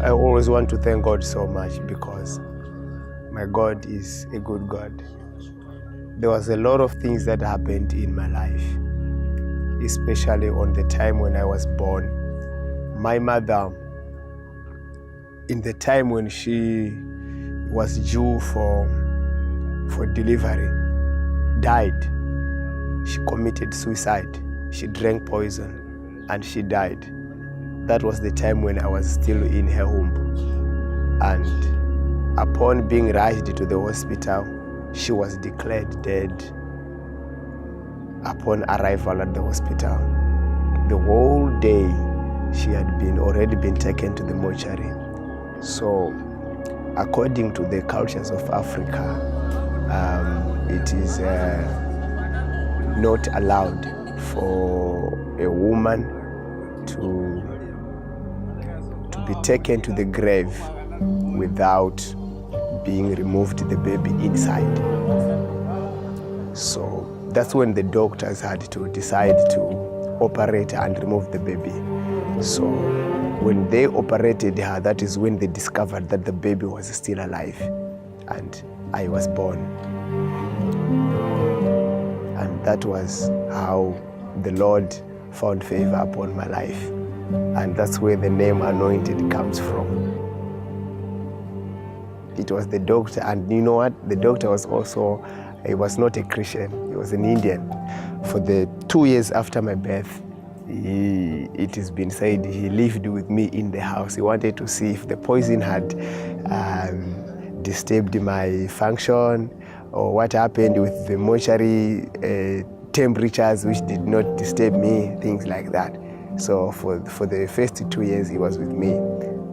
I always want to thank God so much because my God is a good God. There was a lot of things that happened in my life, especially on the time when I was born. My mother, in the time when she was due for delivery, died. She committed suicide. She drank poison and she died. That was the time when I was still in her womb. And upon being rushed to the hospital, she was declared dead. Upon arrival at the hospital, the whole day she had already been taken to the mortuary. So, according to the cultures of Africa, it is not allowed for a woman to be taken to the grave without being removed the baby inside. So that's when the doctors had to decide to operate and remove the baby. So when they operated her, that is when they discovered that the baby was still alive and I was born. And that was how the Lord found favor upon my life. And that's where the name Anointed comes from. It was the doctor, and you know what? The doctor was also, he was not a Christian, he was an Indian. For the 2 years after my birth, it has been said he lived with me in the house. He wanted to see if the poison had disturbed my function, or what happened with the mortuary temperatures which did not disturb me, things like that. So for the first 2 years he was with me,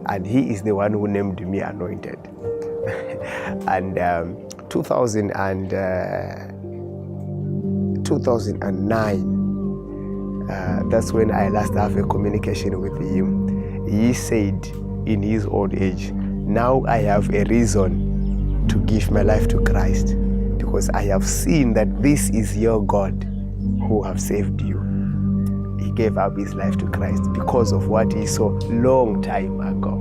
and he is the one who named me Anointed. And 2009, that's when I last have a communication with him. He said in his old age, now I have a reason to give my life to Christ, because I have seen that this is your God who have saved you. He gave up his life to Christ because of what he saw long time ago.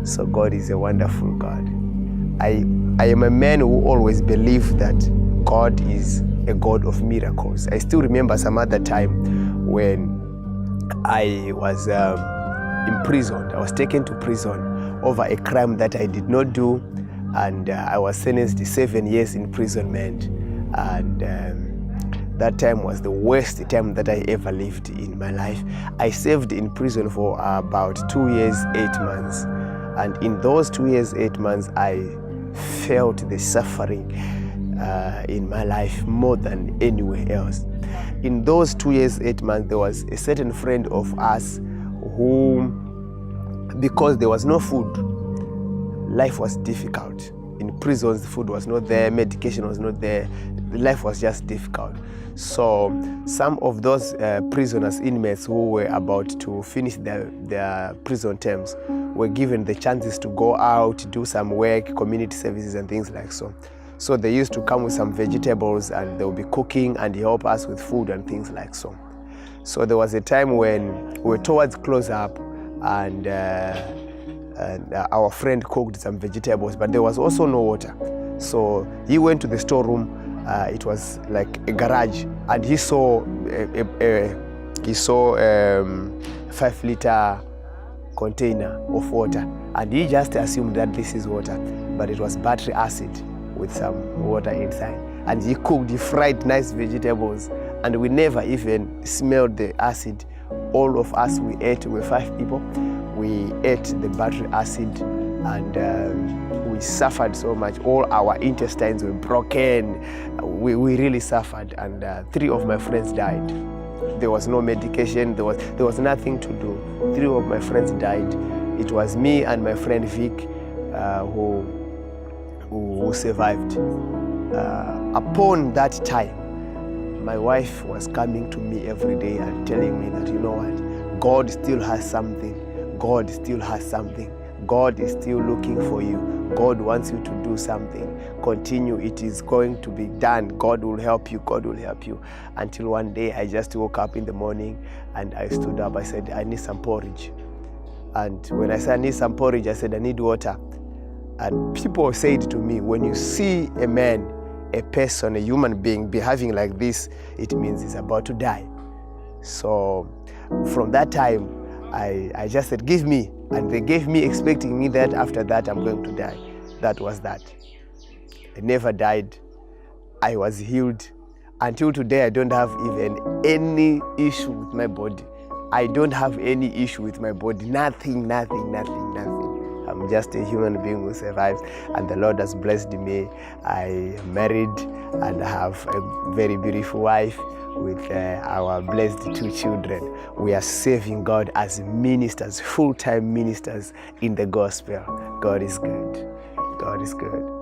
So God is a wonderful God. I am a man who always believed that God is a God of miracles. I still remember some other time when I was imprisoned. I was taken to prison over a crime that I did not do, and I was sentenced to 7 years imprisonment. And that time was the worst time that I ever lived in my life. I served in prison for about 2 years, 8 months. And in those 2 years, 8 months, I felt the suffering in my life more than anywhere else. In those 2 years, 8 months, there was a certain friend of us who, because there was no food, life was difficult. In prisons, food was not there, medication was not there, life was just difficult. So some of those prisoners, inmates who were about to finish their prison terms were given the chances to go out, do some work, community services and things like so. So they used to come with some vegetables and they would be cooking and help us with food and things like so. So there was a time when we were towards close up, and our friend cooked some vegetables, but there was also no water. So he went to the storeroom. It was like a garage, and he saw a 5-liter container of water, and he just assumed that this is water, but it was battery acid with some water inside. And he cooked, he fried nice vegetables, and we never even smelled the acid. All of us, we ate, we were 5 people, we ate the battery acid, and we suffered so much. All our intestines were broken. We really suffered, and 3 of my friends died. There was no medication, there was nothing to do. 3 of my friends died. It was me and my friend Vic who survived. Upon that time, my wife was coming to me every day and telling me that, you know what, God still has something. God still has something. God is still looking for you. God wants you to do something. Continue. It is going to be done. God will help you. God will help you. Until one day I just woke up in the morning and I stood up. I said, I need some porridge. And when I said I need some porridge, I said I need water. And people said to me, when you see a man, a person, a human being behaving like this, it means he's about to die. So from that time, I just said, give me. And they gave me, expecting me that after that I'm going to die. That was that. I never died. I was healed. Until today, I don't have even any issue with my body. I don't have any issue with my body. Nothing. I'm just a human being who survives, and the Lord has blessed me. I am married and I have a very beautiful wife with our blessed 2 children. We are serving God as ministers, full-time ministers in the gospel. God is good. God is good.